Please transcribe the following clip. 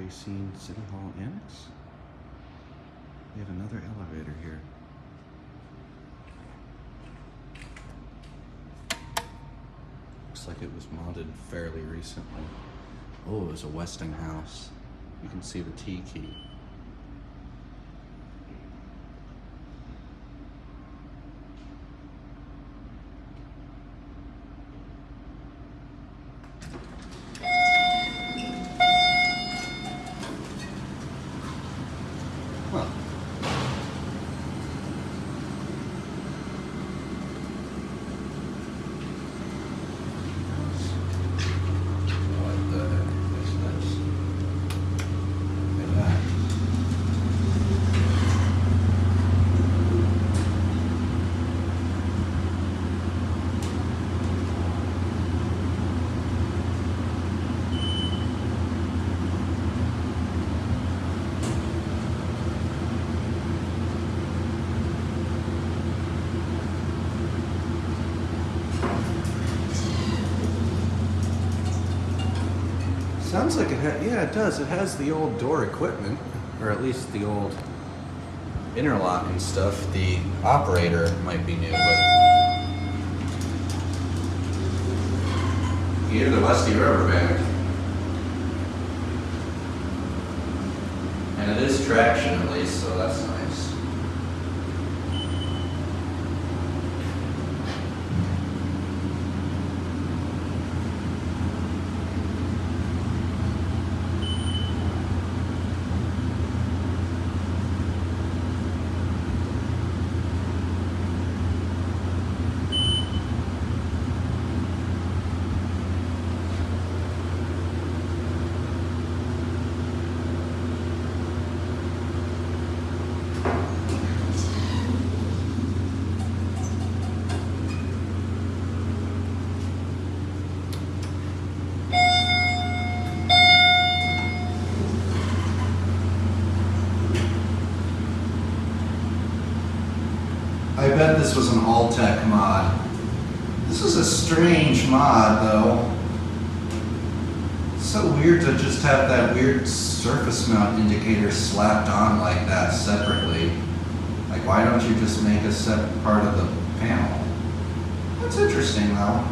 Racine City Hall Annex. We have another elevator here. Looks like it was modded fairly recently. Oh, it was a Westinghouse. You can see the T key. Huh. What the heck is this? Look at that. Sounds like yeah, it does. It has the old door equipment, or at least the old interlock and stuff. The operator might be new, but you hear the rusty rubber band. And it is traction at least, so that's nice. I bet this was an Alltech mod. This is a strange mod though. It's so weird to just have that weird surface mount indicator slapped on like that separately. Like, why don't you just make a separate part of the panel? That's interesting though.